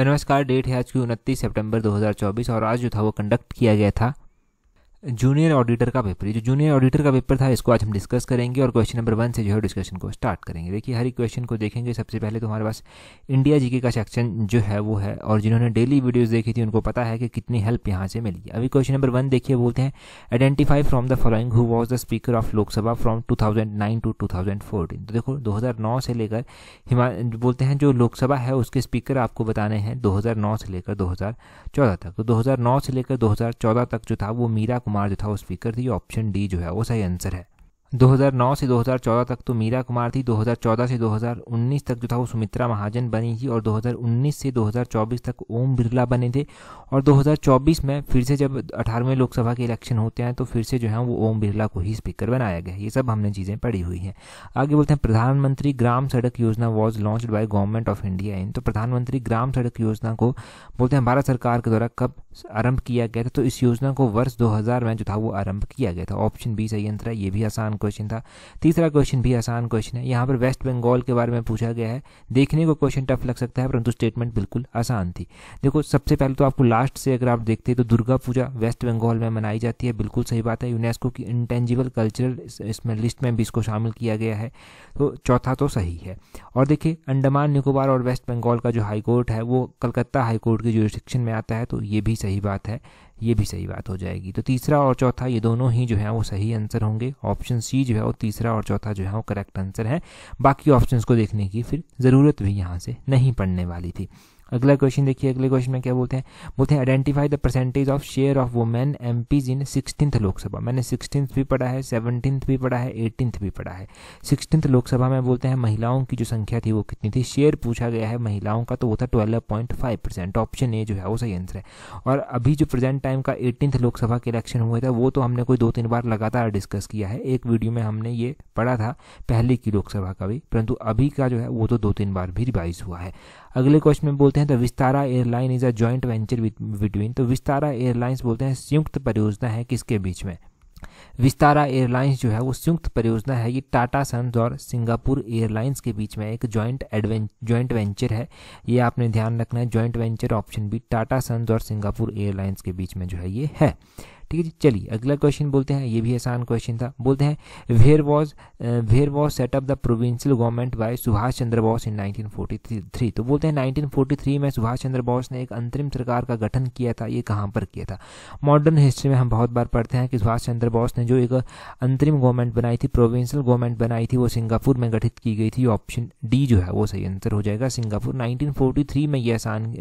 नमस्कार। डेट है आज की 29 सितंबर 2024 और आज जो था वो कंडक्ट किया गया था जूनियर ऑडिटर का पेपर। ये जो जूनियर ऑडिटर का पेपर था इसको आज हम डिस्कस करेंगे और क्वेश्चन नंबर 1 से जो है डिस्कशन को स्टार्ट करेंगे। देखिए हर एक क्वेश्चन को देखेंगे। सबसे पहले तो हमारे पास इंडिया जीके का सेक्शन जो है वो है और जिन्होंने डेली वीडियोस देखी थी उनको पता है कि कितनी हेल्प यहाँ से मिली। अभी क्वेश्चन नंबर 1 देखिए, बोलते हैं identify from the following who was the speaker of Lok Sabha from 2009 to 2014। तो देखो 2009 से लेकर बोलते हैं जो लोकसभा है उसके स्पीकर आपको बताने हैं 2009 से लेकर 2014 तक। तो 2009 से लेकर 2014 तक जो था वो मीरा कुमार जो था वो स्पीकर थी। ऑप्शन डी जो है वो सही आंसर है। 2009 से 2014 तक तो मीरा कुमार थी। 2014 से 2019 तक जो था वो सुमित्रा महाजन बनी थी और 2019 से 2024 तक ओम बिरला बने थे। और 2024 में फिर से जब 18वें लोकसभा के इलेक्शन होते हैं तो फिर से जो है वो ओम बिरला को ही स्पीकर बनाया गया। ये सब हमने चीज़ें पढ़ी हुई हैं। आगे बोलते हैं प्रधानमंत्री ग्राम सड़क योजना was launched by government of India in. तो प्रधानमंत्री ग्राम सड़क योजना को बोलते हैं भारत सरकार के द्वारा कब आरंभ किया गया था। तो इस योजना को वर्ष 2000 में जो था वो आरंभ किया गया था। ऑप्शन बी सही आंसर है। ये भी आसान क्वेश्चन था। तीसरा क्वेश्चन भी आसान क्वेश्चन है। यहाँ पर वेस्ट बंगाल के बारे में पूछा गया है। देखने को क्वेश्चन टफ लग सकता है परंतु स्टेटमेंट बिल्कुल आसान थी। देखो सबसे पहले तो आपको लास्ट से अगर आप देखते हैं तो दुर्गा पूजा वेस्ट बंगाल में मनाई जाती है। बिल्कुल सही बात है। यूनेस्को की इंटेंजिबल कल्चरल इसमें लिस्ट में भी इसको शामिल किया गया है। तो चौथा तो सही है। और देखिए अंडमान निकोबार और वेस्ट बंगाल का जो हाई कोर्ट है वो कलकत्ता हाई कोर्ट की जुरिस्डिक्शन में आता है। तो ये भी सही बात है। ये भी सही बात हो जाएगी। तो तीसरा और चौथा ये दोनों ही जो है वो सही आंसर होंगे। ऑप्शन सी जो है वो तीसरा और चौथा जो है वो करेक्ट आंसर है। बाकी ऑप्शंस को देखने की फिर ज़रूरत भी यहाँ से नहीं पड़ने वाली थी। अगला क्वेश्चन देखिए। अगले क्वेश्चन में क्या बोलते हैं identify the percentage of share of women MPs in 16th Lok Sabha. मैंने 16th भी पढ़ा है, 17th भी पढ़ा है, 18th भी पढ़ा है। 16th लोकसभा में बोलते हैं महिलाओं की जो संख्या थी वो कितनी थी। शेयर पूछा गया है महिलाओं का तो वो था 12.5%। ऑप्शन ए जो है वो सही आंसर है। और अभी जो प्रेजेंट टाइम का 18th लोकसभा के इलेक्शन हुए था वो तो हमने कोई 2-3 बार लगातार डिस्कस किया है। एक वीडियो में हमने ये पढ़ा था पहले की लोकसभा का भी, परंतु अभी का जो है वो तो 2-3 बार भी रिवाइज हुआ है। अगले क्वेश्चन में बोलते हैं the Vistara airline is a joint venture between. तो विस्तारा एयरलाइंस बोलते हैं संयुक्त परियोजना है किसके बीच में। विस्तारा एयरलाइंस जो है वो संयुक्त परियोजना है। ये टाटा सन्स और सिंगापुर एयरलाइंस के बीच में एक जॉइंट वेंचर है। ये आपने ध्यान रखना है। Joint venture option B Tata sons और सिंगापुर एयरलाइंस के बीच में जो है ये है। ठीक है जी। चलिए अगला क्वेश्चन बोलते हैं। ये भी आसान क्वेश्चन था। बोलते हैं where was set up the provincial government by Subhash Chandra Bose in 1943। तो बोलते हैं 1943 में सुभाष चंद्र बोस ने एक अंतरिम सरकार का गठन किया था। ये कहाँ पर किया था। मॉडर्न हिस्ट्री में हम बहुत बार पढ़ते हैं कि सुभाष चंद्र बोस ने जो एक अंतरिम गवर्नमेंट बनाई थी, प्रोविंशियल गवर्नमेंट बनाई थी, वो सिंगापुर में गठित की गई थी। ऑप्शन डी जो है वो सही आंसर हो जाएगा। सिंगापुर 1943 में ये आसान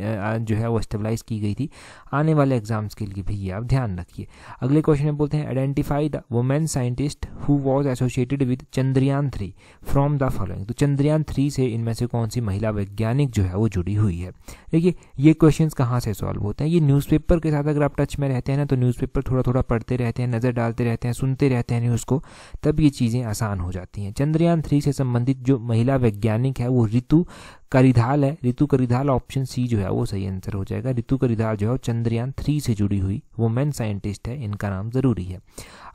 जो है वो स्टेबलाइज की गई थी। आने वाले एग्जाम्स के लिए भी ये आप ध्यान रखिए। अगले क्वेश्चन में बोलते हैं identify the women scientist who was associated with Chandrayaan 3 from the following. तो चंद्रयान 3 से इनमें से कौन सी महिला वैज्ञानिक जो है वो जुड़ी हुई है। देखिए ये क्वेश्चंस कहाँ से सॉल्व होते हैं। ये न्यूज़पेपर के साथ अगर आप टच में रहते हैं ना तो न्यूज़पेपर थोड़ा थोड़ा पढ़ते रहते हैं, नज़र डालते रहते हैं, सुनते रहते हैं न्यूज़ को, तब ये चीज़ें आसान हो जाती हैं। चंद्रयान 3 से संबंधित जो महिला वैज्ञानिक है वो ऋतु करिधाल है। ऋतु करिधाल ऑप्शन सी जो है वो सही आंसर हो जाएगा। ऋतु करिधाल जो है चंद्रयान 3 से जुड़ी हुई वुमेन साइंटिस्ट है। इनका नाम जरूरी है।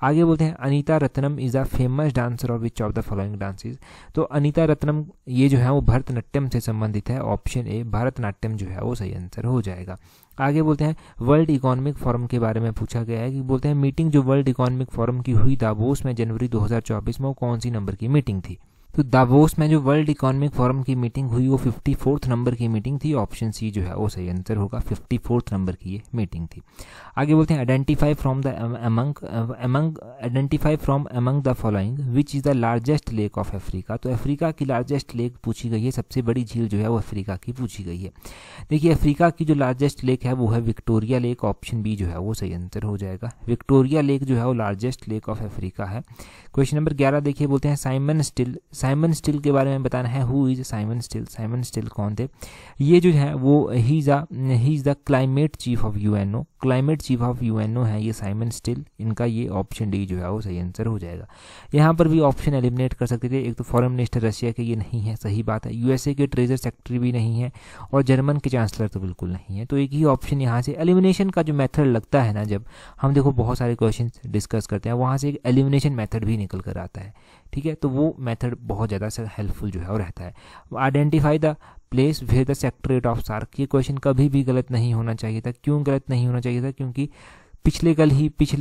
आगे बोलते हैं Anita Ratnam is a famous dancer और which of the following dances. तो अनीता रत्नम ये जो है वो भरतनाट्यम से संबंधित है। ऑप्शन ए भरतनाट्यम जो है वो सही आंसर हो जाएगा। आगे बोलते हैं वर्ल्ड इकोनॉमिक फोरम के बारे में पूछा गया है कि बोलते हैं मीटिंग जो वर्ल्ड इकोनॉमिक फोरम की हुई दावोस में जनवरी 2024 में वो कौन सी नंबर की मीटिंग थी। तो दावोस में जो वर्ल्ड इकोनॉमिक फोरम की मीटिंग हुई वो 54th नंबर की मीटिंग थी। ऑप्शन सी जो है वो सही आंसर होगा। 54th नंबर की ये मीटिंग थी। आगे बोलते हैं identify from among the following which is the largest lake of Africa. तो अफ्रीका की लार्जेस्ट लेक पूछी गई है। सबसे बड़ी झील जो है वो अफ्रीका की पूछी गई है। देखिए अफ्रीका की जो लार्जेस्ट लेक है वो है विक्टोरिया लेक। ऑप्शन बी जो है वो सही आंसर हो जाएगा। विक्टोरिया लेक जो है वो लार्जेस्ट लेक ऑफ अफ्रीका है। क्वेश्चन नंबर 11 देखिए। बोलते हैं साइमन स्टिल के बारे में बताना है। Who is Simon still. Simon still कौन थे। ये जो है वो he is the climate chief of UNO. Climate chief of UNO है ये साइमन स्टिल। इनका ये ऑप्शन डी जो है वो सही आंसर हो जाएगा। यहाँ पर भी ऑप्शन एलिमिनेट कर सकते थे। एक तो फॉरेन मिनिस्टर रशिया के ये नहीं है, सही बात है। यूएसए के ट्रेजर सेक्रेटरी भी नहीं है और जर्मन के चांसलर तो बिल्कुल नहीं है। तो एक ही ऑप्शन यहाँ से एलिमिनेशन का जो मेथड लगता है ना, जब हम देखो बहुत सारे क्वेश्चन डिस्कस करते हैं वहाँ से एक एलिमिनेशन मेथड भी निकल कर आता है। ठीक है, तो वो मेथड बहुत ज़्यादा हेल्पफुल जो है वो रहता है। Identify the place where the secretariat of SAARC. ये क्वेश्चन कभी भी गलत नहीं होना चाहिए था। क्यों गलत नहीं होना चाहिए था? क्योंकि पिछले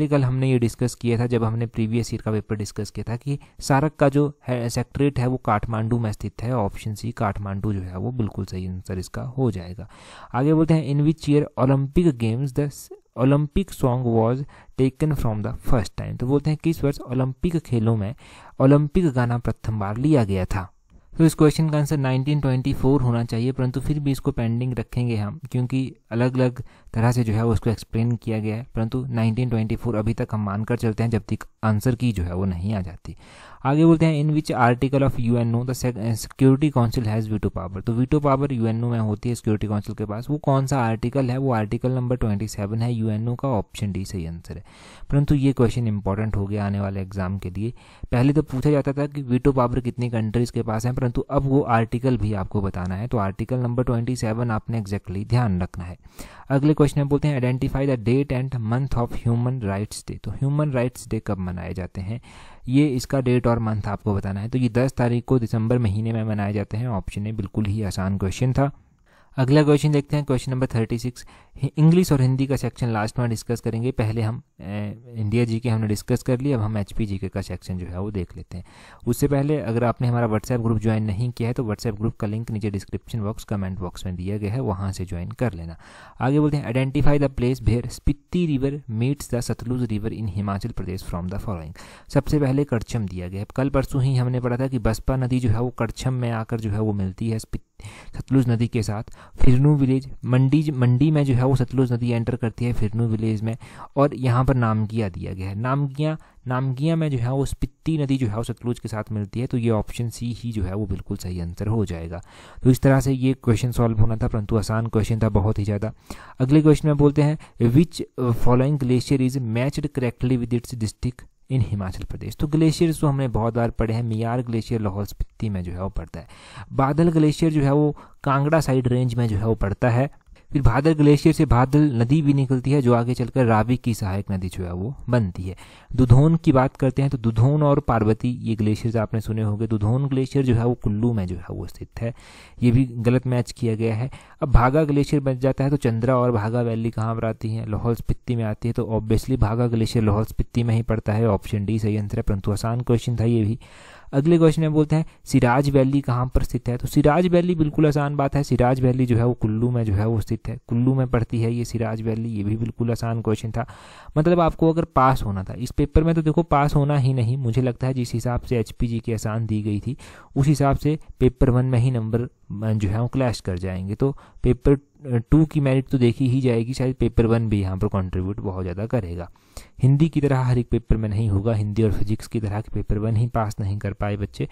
कल हमने ये डिस्कस किया था, जब हमने प्रीवियस ईयर का पेपर डिस्कस किया था कि सार्क का जो सेक्रेटरीट है वो काठमांडू में स्थित है। ऑप्शन सी काठमांडू जो है वो बिल्कुल सही आंसर इसका हो जाएगा। आगे बोलते हैं in which year Olympic games the Olympic song was taken from the first time. तो बोलते हैं किस वर्ष ओलंपिक खेलों में ओलंपिक गाना प्रथम बार लिया गया था। तो इस क्वेश्चन का आंसर 1924 होना चाहिए, परंतु फिर भी इसको पेंडिंग रखेंगे हम, क्योंकि अलग अलग तरह से जो है वो उसको एक्सप्लेन किया गया है। परंतु 1924 अभी तक हम मानकर चलते हैं जब तक आंसर की जो है वो नहीं आ जाती। आगे बोलते हैं in which article of UNO the security council has veto power. तो वीटो पावर यूएनओ में होती है सिक्योरिटी काउंसिल के पास। वो कौन सा आर्टिकल है? वो आर्टिकल नंबर 27 है यूएनओ का। ऑप्शन डी सही आंसर है। परंतु ये क्वेश्चन इंपॉर्टेंट हो गया आने वाले एग्जाम के लिए। पहले तो पूछा जाता था कि वीटो पावर कितनी कंट्रीज के पास है, परंतु अब वो आर्टिकल भी आपको बताना है। तो आर्टिकल नंबर 27 आपने एग्जैक्टली ध्यान रखना है। अगले क्वेश्चन में बोलते हैं identify the date and month of human rights day. तो ह्यूमन राइट्स डे कब मनाए जाते हैं? ये इसका डेट और मंथ आपको बताना है। तो ये 10 तारीख को दिसंबर महीने में मनाए जाते हैं। ऑप्शन ए बिल्कुल ही आसान क्वेश्चन था। अगला क्वेश्चन देखते हैं, क्वेश्चन नंबर 36। इंग्लिश और हिंदी का सेक्शन लास्ट में डिस्कस करेंगे। पहले हम इंडिया जी के हमने डिस्कस कर लिया, अब हम HP जी के का सेक्शन जो है वो देख लेते हैं। उससे पहले अगर आपने हमारा व्हाट्सएप ग्रुप ज्वाइन नहीं किया है तो व्हाट्सएप ग्रुप का लिंक नीचे डिस्क्रिप्शन बॉक्स कमेंट बॉक्स में दिया गया है, वहाँ से ज्वाइन कर लेना। आगे बोलते हैं identify the place where Spiti river meets the Sutlej river in Himachal Pradesh from the following. सबसे पहले कड़छम दिया गया है। कल परसों ही हमने पढ़ा था कि बसपा नदी जो है वो कड़छम में आकर जो है वो मिलती है सतलुज नदी के साथ। फिरनू विलेज मंडी में जो है वो सतलुज नदी एंटर करती है फिरनू विलेज में, और यहाँ पर नामगिया दिया गया है। नामगिया में जो है वो स्पीति नदी जो है वो सतलुज के साथ मिलती है। तो ये ऑप्शन सी ही जो है वो बिल्कुल सही आंसर हो जाएगा। तो इस तरह से ये क्वेश्चन सॉल्व होना था, परंतु आसान क्वेश्चन था बहुत ही ज़्यादा। अगले क्वेश्चन में बोलते हैं which following glacier is matched correctly with its district in Himachal Pradesh. तो ग्लेशियर्स तो हमने बहुत बार पढ़े हैं। मियार ग्लेशियर लाहौल स्पीति में जो है वो पड़ता है। बादल ग्लेशियर जो है वो कांगड़ा साइड रेंज में जो है वो पड़ता है। फिर भादर ग्लेशियर से भादल नदी भी निकलती है जो आगे चलकर रावी की सहायक नदी जो है वो बनती है। दुधौन की बात करते हैं तो दुधौन और पार्वती ये ग्लेशियर्स आपने सुने होंगे। दुधौन ग्लेशियर जो है वो कुल्लू में जो है वो स्थित है। ये भी गलत मैच किया गया है। अब भागा ग्लेशियर बच जाता है तो चंद्रा और भागा वैली कहाँ पर आती है? लाहौल स्पीति में आती है। तो ऑब्वियसली भागा ग्लेशियर लाहौल स्पीति में ही पड़ता है। ऑप्शन डी सही आंसर है, परंतु आसान क्वेश्चन था ये भी। अगले क्वेश्चन में बोलते हैं सिराज वैली कहाँ पर स्थित है? तो सिराज वैली बिल्कुल आसान बात है। सिराज वैली जो है वो कुल्लू में जो है वो स्थित है। कुल्लू में पड़ती है ये सिराज वैली। ये भी बिल्कुल आसान क्वेश्चन था। मतलब आपको अगर पास होना था इस पेपर में, तो देखो पास होना ही नहीं, मुझे लगता है जिस हिसाब से HP जी की आसान दी गई थी उस हिसाब से पेपर 1 में ही नंबर जो है वो क्लैश कर जाएंगे। तो पेपर 2 की मेरिट तो देखी ही जाएगी, शायद पेपर 1 भी यहाँ पर कंट्रीब्यूट बहुत ज़्यादा करेगा। हिंदी की तरह हर एक पेपर में नहीं होगा। हिंदी और फिजिक्स की तरह के पेपर 1 ही पास नहीं कर पाए बच्चे।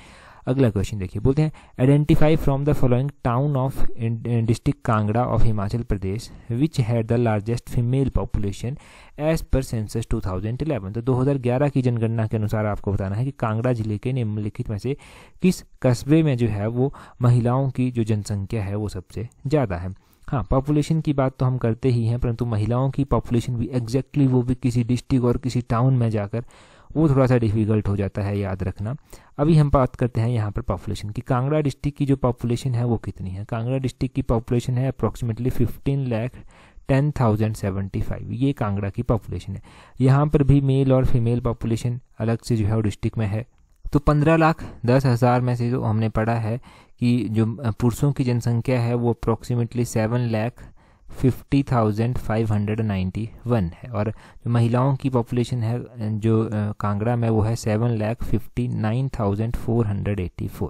अगला क्वेश्चन देखिए, बोलते हैं identify from the following town of district Kangra of Himachal Pradesh which had the largest female population as पर सेंसस 2011। तो 2011 की जनगणना के अनुसार आपको बताना है कि कांगड़ा जिले के निम्नलिखित में से किस कस्बे में जो है वो महिलाओं की जो जनसंख्या है वो सबसे ज़्यादा है। हाँ, पॉपुलेशन की बात तो हम करते ही हैं, परंतु महिलाओं की पॉपुलेशन भी एग्जैक्टली वो भी किसी डिस्ट्रिक्ट और किसी टाउन में जाकर वो थोड़ा सा डिफिकल्ट हो जाता है याद रखना। अभी हम बात करते हैं यहाँ पर पॉपुलेशन की। कांगड़ा डिस्ट्रिक्ट की जो पॉपुलेशन है वो कितनी है? कांगड़ा डिस्ट्रिक्ट की पॉपुलेशन है अप्रॉक्सीमेटली 15,10,075। ये कांगड़ा की पॉपुलेशन है। यहाँ पर भी मेल और फीमेल पॉपुलेशन अलग से जो है वो डिस्ट्रिक्ट में है। तो 15,10,000 में से जो हमने पढ़ा है कि जो पुरुषों की जनसंख्या है वो अप्रॉक्सीमेटली 7,50,591 है, और जो महिलाओं की पॉपुलेशन है जो कांगड़ा में वो है 7,59,484।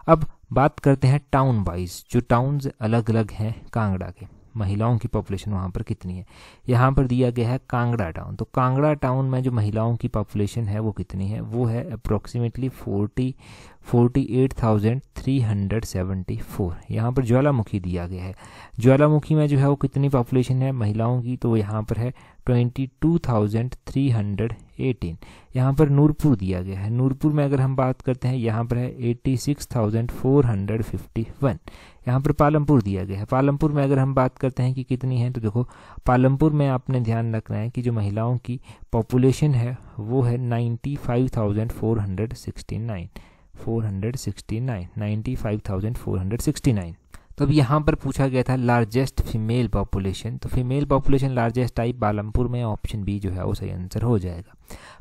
अब बात करते हैं टाउन वाइज, जो टाउन्स अलग अलग हैं कांगड़ा के, महिलाओं की पॉपुलेशन वहाँ पर कितनी है। यहाँ पर दिया गया है कांगड़ा टाउन। तो कांगड़ा टाउन में जो महिलाओं की पॉपुलेशन है वो कितनी है? वो है अप्रॉक्सीमेटली 48,374। यहाँ पर ज्वालामुखी दिया गया है। ज्वालामुखी में जो है वो कितनी पॉपुलेशन है महिलाओं की? तो यहाँ पर है 22,318। यहाँ पर नूरपुर दिया गया है। नूरपुर में अगर हम बात करते हैं यहाँ पर है 86,451। यहाँ पर पालमपुर दिया गया है। पालमपुर में अगर हम बात करते हैं कि कितनी है, तो देखो पालमपुर में आपने ध्यान रखना है कि जो महिलाओं की पॉपुलेशन है वो है 95,469। 95,469। तो अब यहाँ पर पूछा गया था लार्जेस्ट फीमेल पॉपुलेशन, तो फीमेल पॉपुलेशन लार्जेस्ट आई पालमपुर में, ऑप्शन बी जो है वो सही आंसर हो जाएगा।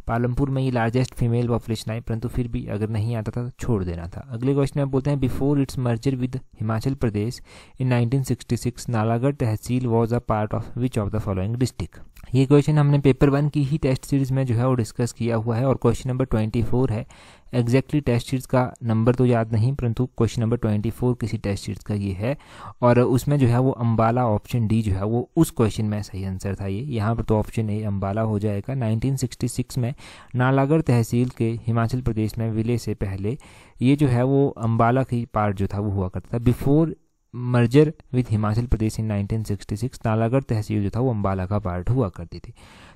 पालमपुर में ये लार्जेस्ट फीमेल पॉपुलेशन आई, परंतु फिर भी अगर नहीं आता था तो छोड़ देना था। अगले क्वेश्चन में बोलते हैं before it's merger with Himachal Pradesh in 1966 Nalagarh tehsil was a part of which of the following district. ये क्वेश्चन हमने पेपर 1 की ही टेस्ट सीरीज में जो है वो डिस्कस किया हुआ है और क्वेश्चन नंबर 24 है। एग्जैक्टली टेस्ट सीरीज का नंबर तो याद नहीं, परंतु क्वेश्चन नंबर 24 किसी टेस्ट सीरीज का ये है और उसमें जो है वो अम्बाला, ऑप्शन डी जो है वो उस क्वेश्चन में सही आंसर था। ये यहाँ पर तो ऑप्शन ए अम्बाला हो जाएगा। 1966 में नालागढ़ तहसील के हिमाचल प्रदेश में विलय से पहले ये जो है वो अम्बाला की पार्ट जो था वो हुआ करता था। Before merger with Himachal Pradesh इन 1966 नालागढ़ तहसील जो था वो अम्बाला का पार्ट हुआ करती थी।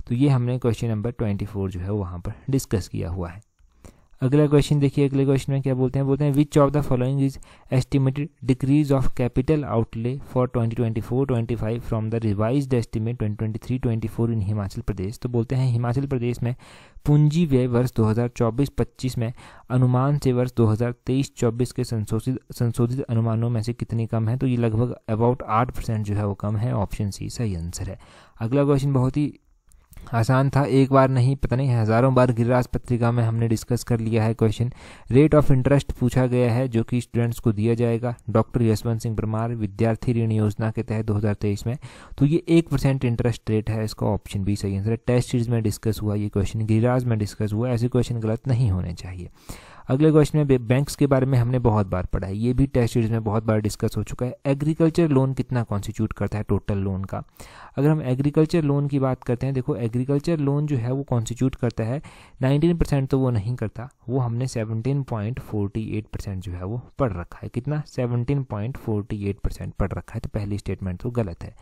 तो ये हमने क्वेश्चन नंबर 24 जो है वहाँ पर डिस्कस किया हुआ है। अगला क्वेश्चन देखिए, अगले क्वेश्चन में क्या बोलते हैं which of the following is estimated decrease of capital outlay for 2024-25 from the revised estimate 2023-24 इन हिमाचल प्रदेश। तो बोलते हैं हिमाचल प्रदेश में पूंजी व्यय वर्ष 2024-25 में अनुमान से वर्ष 2023-24 के संशोधित अनुमानों में से कितनी कम है। तो ये लगभग अबाउट 8% जो है वो कम है, ऑप्शन सी सही आंसर है। अगला क्वेश्चन बहुत ही आसान था, एक बार नहीं पता नहीं हज़ारों बार गिरिराज पत्रिका में हमने डिस्कस कर लिया है। क्वेश्चन रेट ऑफ इंटरेस्ट पूछा गया है जो कि स्टूडेंट्स को दिया जाएगा डॉक्टर यशवंत सिंह परमार विद्यार्थी ऋण योजना के तहत 2023 में। तो ये 1% इंटरेस्ट रेट है, इसका ऑप्शन बी सही आंसर है। टेस्ट सीरीज में डिस्कस हुआ ये क्वेश्चन, गिरिराज में डिस्कस हुआ, ऐसे क्वेश्चन गलत नहीं होने चाहिए। अगले क्वेश्चन में बैंक्स के बारे में हमने बहुत बार पढ़ा है, ये भी टेस्ट सीरीज में बहुत बार डिस्कस हो चुका है। एग्रीकल्चर लोन कितना कॉन्स्टिट्यूट करता है टोटल लोन का। अगर हम एग्रीकल्चर लोन की बात करते हैं, देखो एग्रीकल्चर लोन जो है वो कॉन्स्टिट्यूट करता है 19% तो वो नहीं करता, वो हमने 17.48% जो है वो पढ़ रखा है। कितना 17.48% पढ़ रखा है, तो पहली स्टेटमेंट तो गलत है,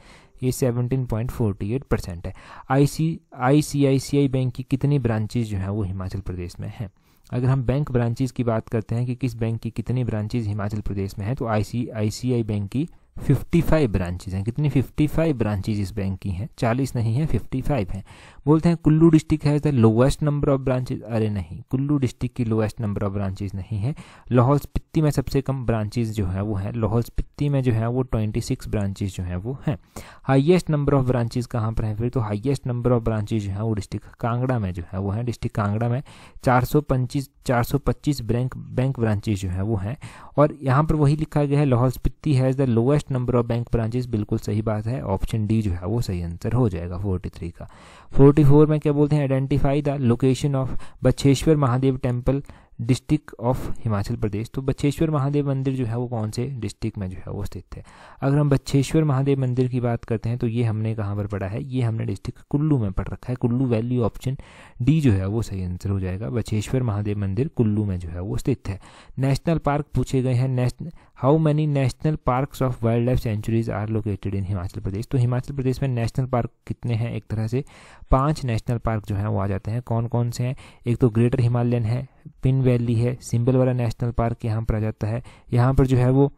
ये 17.48% है। ICICI बैंक की कितनी ब्रांचेज जो है वो हिमाचल प्रदेश में हैं। अगर हम बैंक ब्रांचेज की बात करते हैं कि किस बैंक की कितनी ब्रांचेज हिमाचल प्रदेश में है, तो ICICI बैंक की 55 ब्रांचेज हैं। कितनी 55 ब्रांचेज इस बैंक की हैं, 40 नहीं है 55 हैं। बोलते हैं कुल्लू डिस्ट्रिक्ट है the lowest number of branches, अरे नहीं, कुल्लू डिस्ट्रिक्ट की लोवेस्ट नंबर ऑफ ब्रांचेज नहीं है। लाहौल स्पीति में सबसे कम ब्रांचेज जो है वो है, लाहौल स्पीति में जो है वो 26 ब्रांचेज जो है वो हैं। हाईएस्ट नंबर ऑफ ब्रांचेज कहाँ पर है फिर, तो हाईएस्ट नंबर ऑफ ब्रांचेज जो है वो डिस्ट्रिक्ट कांगड़ा में जो है वो है। डिस्ट्रिक्ट कांगड़ा में 425 बैंक ब्रांचेज जो है वो हैं। और यहाँ पर वही लिखा गया है Lahaul Spiti has the lowest number of bank branches, बिल्कुल सही बात है, ऑप्शन डी जो है वो सही आंसर हो जाएगा 43 का। 44 में क्या बोलते हैं identify the location of Bachheshwar Mahadev temple district of Himachal Pradesh. तो बछेश्वर महादेव मंदिर जो है वो कौन से डिस्ट्रिक्ट में जो है वो स्थित है। अगर हम बछेश्वर महादेव मंदिर की बात करते हैं तो ये हमने कहाँ पर पढ़ा है, ये हमने डिस्ट्रिक्ट कुल्लू में पढ़ रखा है, कुल्लू वैली, ऑप्शन डी जो है वो सही आंसर हो जाएगा। बछेश्वर महादेव मंदिर कुल्लू में जो है वो स्थित है। नेशनल पार्क पूछे गए हैं, how many national parks of wild life sanctuaries are located in Himachal Pradesh. तो हिमाचल प्रदेश में नेशनल पार्क कितने हैं, एक तरह से 5 नेशनल पार्क जो हैं वो आ जाते हैं। कौन कौन से हैं, एक तो ग्रेटर हिमालयन है, पिन वैली है, सिंबल वाला नेशनल पार्क यहाँ पर आ जाता है, यहाँ पर जो है वो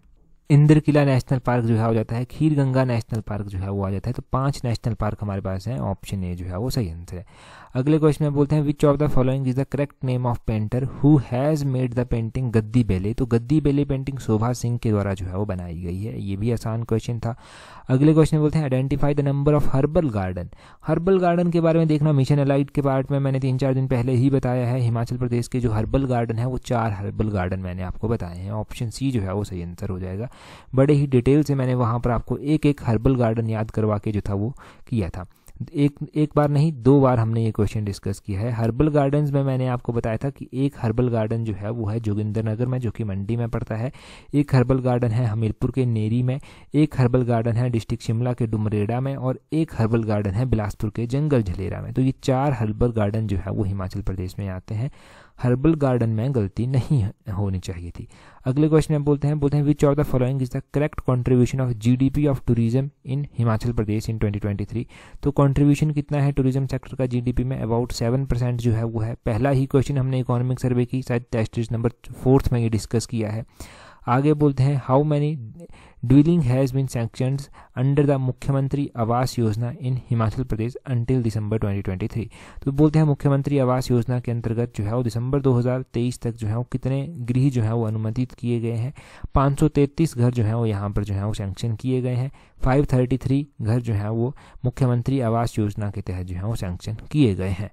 इंद्र किला नेशनल पार्क जो है हो जाता है, खीर गंगा नेशनल पार्क जो है वो आ जाता है। तो 5 नेशनल पार्क हमारे पास हैं, ऑप्शन ए जो है वो सही आंसर है। अगले क्वेश्चन में बोलते हैं which of the following is the correct name of painter who has made the painting गद्दी बेले। तो गद्दी बेले पेंटिंग शोभा सिंह के द्वारा जो है वो बनाई गई है, ये भी आसान क्वेश्चन था। अगले क्वेश्चन में बोलते हैं identify the number of herbal garden. Herbal garden के बारे में देखना, मिशन एलाइट के पार्ट में मैंने 3-4 दिन पहले ही बताया है। हिमाचल प्रदेश के जो हर्बल गार्डन है वो 4 हर्बल गार्डन मैंने आपको बताए हैं, ऑप्शन सी जो है वो सही आंसर हो जाएगा। बड़े ही डिटेल से मैंने वहाँ पर आपको एक हर्बल गार्डन याद करवा के जो था वो किया था। एक बार नहीं 2 बार हमने ये क्वेश्चन डिस्कस किया है। हर्बल गार्डन्स में मैंने आपको बताया था कि एक हर्बल गार्डन जो है वो है जोगिंद्रनगर में, जो कि मंडी में पड़ता है। एक हर्बल गार्डन है हमीरपुर के नेरी में, एक हर्बल गार्डन है डिस्ट्रिक्ट शिमला के डुमरेड़ा में, और एक हर्बल गार्डन है बिलासपुर के जंगल झलेरा में। तो ये 4 हर्बल गार्डन जो है वो हिमाचल प्रदेश में आते हैं। हर्बल गार्डन में गलती नहीं होनी चाहिए थी। अगले क्वेश्चन में बोलते हैं which of the following is the correct contribution of GDP of tourism in Himachal Pradesh in 2023। तो कंट्रीब्यूशन कितना है टूरिज्म सेक्टर का जीडीपी में, अबाउट 7% जो है वो है। पहला ही क्वेश्चन हमने इकोनॉमिक सर्वे की शायद टेस्ट नंबर 4 में ये डिस्कस किया है। आगे बोलते हैं how many dwelling has been sanctioned under the Mukhyamantri Awas योजना इन हिमाचल प्रदेश अंटिल दिसंबर 2023। तो बोलते हैं मुख्यमंत्री आवास योजना के अंतर्गत जो है वो दिसंबर 2023 तक जो है वो कितने गृह जो है वो अनुमोदित किए गए हैं। 533 घर जो है वो यहाँ पर जो है वो सैंक्शन किए गए हैं। 533 घर जो है वो मुख्यमंत्री आवास योजना के तहत जो है वो सैंक्शन किए गए हैं।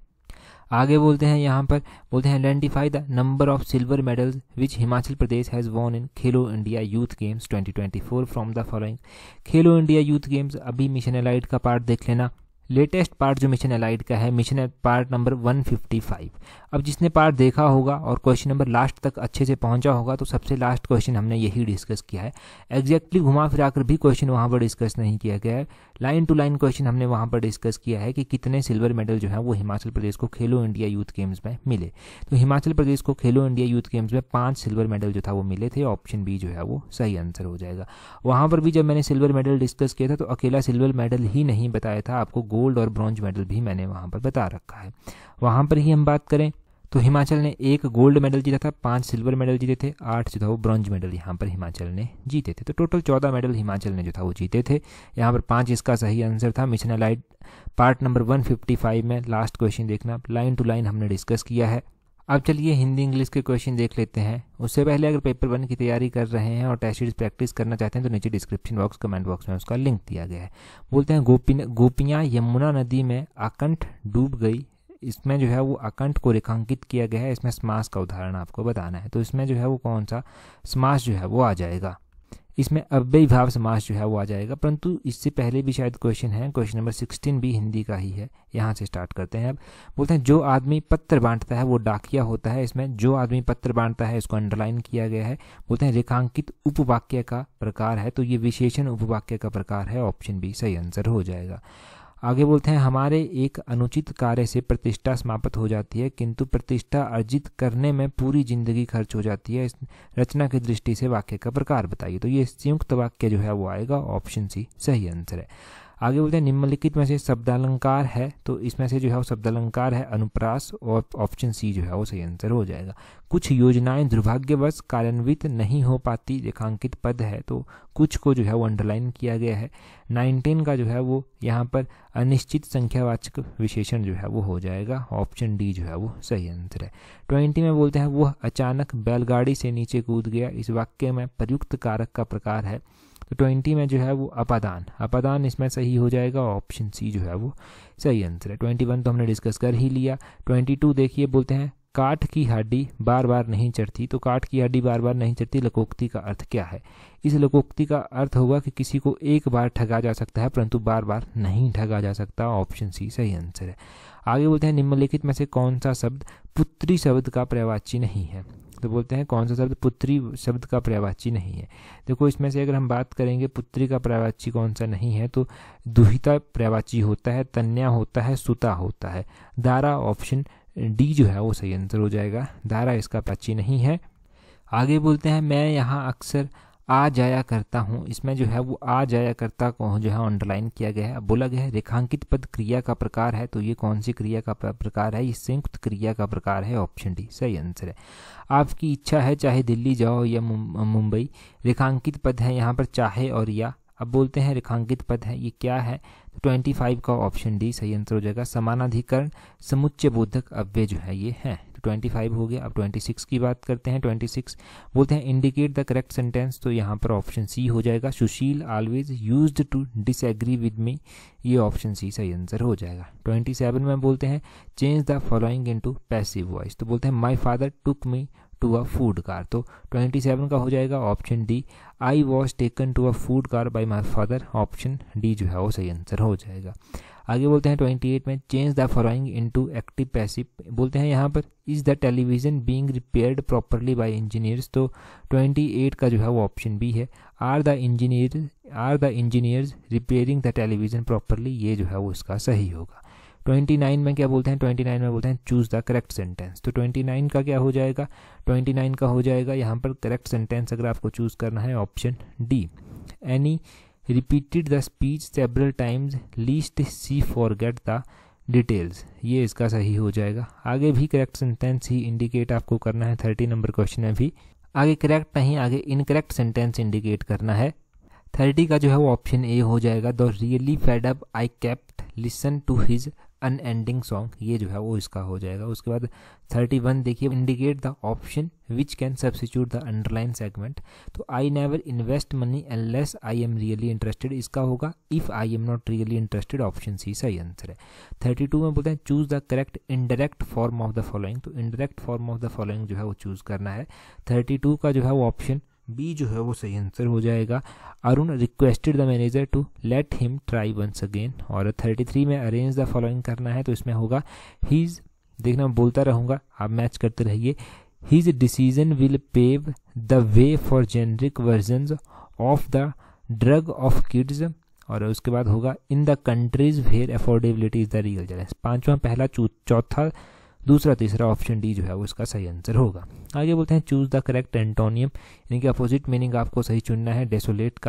आगे बोलते हैं यहाँ पर बोलते हैं identify the number of silver medals which Himachal Pradesh has won in Khelo India youth games 2024 from the following. Khelo India youth games अभी मिशन एलाइड का पार्ट देख लेना। लेटेस्ट पार्ट जो मिशन एलाइड का है, मिशन पार्ट नंबर 155। अब जिसने पार्ट देखा होगा और क्वेश्चन नंबर लास्ट तक अच्छे से पहुंचा होगा तो सबसे लास्ट क्वेश्चन हमने यही डिस्कस किया है। एग्जैक्टली घुमा फिराकर भी क्वेश्चन वहां पर डिस्कस नहीं किया गया है। लाइन टू लाइन क्वेश्चन हमने वहां पर डिस्कस किया है कि कितने सिल्वर मेडल जो है वो हिमाचल प्रदेश को खेलो इंडिया यूथ गेम्स में मिले। तो हिमाचल प्रदेश को खेलो इंडिया यूथ गेम्स में 5 सिल्वर मेडल जो था वो मिले थे। ऑप्शन बी जो है वो सही आंसर हो जाएगा। वहां पर भी जब मैंने सिल्वर मेडल डिस्कस किया था तो अकेला सिल्वर मेडल ही नहीं बताया था, आपको गोल्ड और ब्रॉन्ज मेडल भी मैंने वहां पर बता रखा है। वहां पर ही हम बात करें तो हिमाचल ने 1 गोल्ड मेडल जीता था, 5 सिल्वर मेडल जीते थे, 8 जो था वो ब्रॉन्ज मेडल यहाँ पर हिमाचल ने जीते थे। तो टोटल 14 मेडल हिमाचल ने जो था वो जीते थे। यहाँ पर 5 इसका सही आंसर था। मिशन एलाइड पार्ट नंबर 155 में लास्ट क्वेश्चन देखना, लाइन टू लाइन हमने डिस्कस किया है। अब चलिए हिंदी इंग्लिश के क्वेश्चन देख लेते हैं। उससे पहले अगर पेपर 1 की तैयारी कर रहे हैं और टेस्ट सीरीज प्रैक्टिस करना चाहते हैं तो नीचे डिस्क्रिप्शन बॉक्स कमेंट बॉक्स में उसका लिंक दिया गया है। बोलते हैं गोपियाँ यमुना नदी में आकंठ डूब गई। इसमें जो है वो आकंठ को रेखांकित किया गया है। इसमें समास का उदाहरण आपको बताना है। तो इसमें जो है वो कौन सा समास जो है वो आ जाएगा। इसमें अव्ययीभाव समास जो है वो आ जाएगा, परंतु इससे पहले भी शायद क्वेश्चन है। क्वेश्चन नंबर 16 भी हिंदी का ही है। यहाँ से स्टार्ट करते हैं। अब बोलते हैं जो आदमी पत्र बांटता है वो डाकिया होता है। इसमें जो आदमी पत्र बांटता है इसको अंडरलाइन किया गया है। बोलते हैं रेखांकित उपवाक्य का प्रकार है, तो ये विशेषण उपवाक्य का प्रकार है। ऑप्शन बी सही आंसर हो जाएगा। आगे बोलते हैं हमारे एक अनुचित कार्य से प्रतिष्ठा समाप्त हो जाती है किंतु प्रतिष्ठा अर्जित करने में पूरी जिंदगी खर्च हो जाती है। इस रचना की दृष्टि से वाक्य का प्रकार बताइए। तो ये संयुक्त वाक्य जो है वो आएगा। ऑप्शन सी सही आंसर है। आगे बोलते हैं निम्नलिखित में से शब्दालंकार है, तो इसमें से जो है वो शब्दालंकार है अनुप्रास, और ऑप्शन सी जो है वो सही आंसर हो जाएगा। कुछ योजनाएं दुर्भाग्यवश कार्यान्वित नहीं हो पाती, रेखांकित पद है, तो कुछ को जो है वो अंडरलाइन किया गया है। 19 का जो है वो यहाँ पर अनिश्चित संख्यावाचक विशेषण जो है वो हो जाएगा। ऑप्शन डी जो है वो सही आंसर है। 20 में बोलते हैं वह अचानक बैलगाड़ी से नीचे कूद गया। इस वाक्य में प्रयुक्त कारक का प्रकार है। तो 20 में जो है वो अपादान, अपादान इसमें सही हो जाएगा। ऑप्शन सी जो है वो सही आंसर है। 21 तो हमने डिस्कस कर ही लिया। 22 देखिए, बोलते हैं काठ की हड्डी बार बार नहीं चढ़ती। तो काठ की हड्डी बार बार नहीं चढ़ती, लोकोक्ति का अर्थ क्या है? इस लोकोक्ति का अर्थ होगा कि किसी को एक बार ठगा जा सकता है परंतु बार बार नहीं ठगा जा सकता। ऑप्शन सी सही आंसर है। आगे बोलते हैं निम्नलिखित में से कौन सा शब्द पुत्री शब्द का पर्यायवाची नहीं है? तो बोलते हैं कौन सा शब्द पुत्री शब्द का पर्यायवाची नहीं है? देखो इसमें से अगर हम बात करेंगे पुत्री का पर्यायवाची कौन सा नहीं है, तो दुहिता पर्यायवाची होता है, तन्या होता है, सुता होता है। दारा ऑप्शन डी जो है वो सही आंसर हो जाएगा। दारा इसका पर्यायवाची नहीं है। आगे बोलते हैं मैं यहाँ अक्सर आ जाया करता हूँ। इसमें जो है वो आ जाया करता को जो है अंडरलाइन किया गया है। बोला गया है रेखांकित पद क्रिया का प्रकार है, तो ये कौन सी क्रिया का प्रकार है? ये संयुक्त क्रिया का प्रकार है। ऑप्शन डी सही आंसर है। आपकी इच्छा है चाहे दिल्ली जाओ या मुंबई। रेखांकित पद है यहाँ पर चाहे और या। अब बोलते हैं रेखांकित पद है, ये क्या है? तो 25 का ऑप्शन डी सही आंसर हो जाएगा। समानाधिकरण समुच्चय बोधक अव्यय जो है ये है। तो 25 हो गया। अब 26 की बात करते हैं। 26 बोलते हैं इंडिकेट द करेक्ट सेंटेंस, तो यहाँ पर ऑप्शन सी हो जाएगा। Sushil always used to disagree with me, ये ऑप्शन सी सही आंसर हो जाएगा। 27 में बोलते हैं change the following into passive voice, तो बोलते हैं my father took me to a food car. तो 27 का हो जाएगा option D. I was taken to a food car by my father. Option D जो है वो सही आंसर हो जाएगा। आगे बोलते हैं 28 में change the following into active passive. बोलते हैं यहाँ पर is the television being repaired properly by engineers. तो 28 का जो है वो ऑप्शन बी है। Are the engineers repairing the television properly, ये जो है वो इसका सही होगा। 29 में क्या बोलते हैं? 29 में बोलते हैं चूज द करेक्ट सेंटेंस। तो 29 का क्या हो जाएगा? 29 का हो जाएगा यहाँ पर करेक्ट सेंटेंस अगर आपको चूज करना है option D. Annie repeated the speech several times lest she forget the details, ये इसका सही हो जाएगा। आगे भी करेक्ट सेंटेंस ही इंडिकेट आपको करना है 30 नंबर क्वेश्चन में भी। आगे करेक्ट नहीं, आगे इनकरेक्ट सेंटेंस इंडिकेट करना है। 30 का जो है वो ऑप्शन ए हो जाएगा, the really fed up I kept listen to his unending song, ये जो है वो इसका हो जाएगा। उसके बाद 31 देखिए, indicate the option which can substitute the underline segment, तो I never invest money unless I am really interested, इसका होगा if I am not really interested, option C सही आंसर है। 32 में बोलते हैं choose the correct indirect form of the following, तो indirect form of the following जो है वो चूज करना है। 32 का जो है वो ऑप्शन बी जो है वो सही आंसर हो जाएगा। Arun requested the manager to let him try once again, और 33 में अरेंज द फॉलोइंग करना है, तो इसमें होगा हीज, देखना मैं बोलता रहूँगा आप मैच करते रहिए, his decision will pave the way for generic versions of the drug of kids, और उसके बाद होगा in the countries where affordability is the real challenge. 5वां पहला, चौथा दूसरा, तीसरा, ऑप्शन डी जो है वो इसका सही आंसर होगा। आगे बोलते हैं चूज द करेक्ट एंटोनियम, यानी कि अपोजिट मीनिंग आपको सही चुनना है। डेसोलेट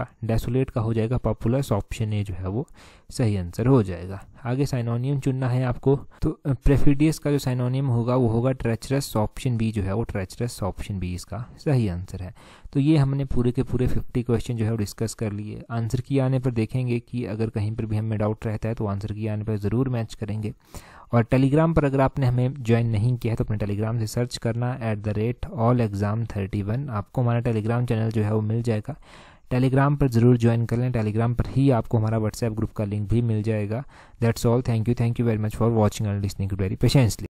का हो जाएगा पॉपुलस, ऑप्शन ए जो है वो सही आंसर हो जाएगा। आगे साइनोनियम चुनना है आपको, तो प्रेफिडियस का जो साइनोनियम होगा वो होगा ट्रेचरस, ऑप्शन बी जो है वो ट्रेचरस, ऑप्शन बी इसका सही आंसर है। तो ये हमने पूरे के पूरे 50 क्वेश्चन जो है वो डिस्कस कर लिए। आंसर की आने पर देखेंगे कि अगर कहीं पर भी हमें डाउट रहता है तो आंसर की आने पर ज़रूर मैच करेंगे। और टेलीग्राम पर अगर आपने हमें ज्वाइन नहीं किया है तो अपने टेलीग्राम से सर्च करना @allexam31, आपको हमारा टेलीग्राम चैनल जो है वो मिल जाएगा। टेलीग्राम पर ज़रूर ज्वाइन कर लें, टेलीग्राम पर ही आपको हमारा व्हाट्सएप ग्रुप का लिंक भी मिल जाएगा। That's all, thank you very much for watching and listening very patiently.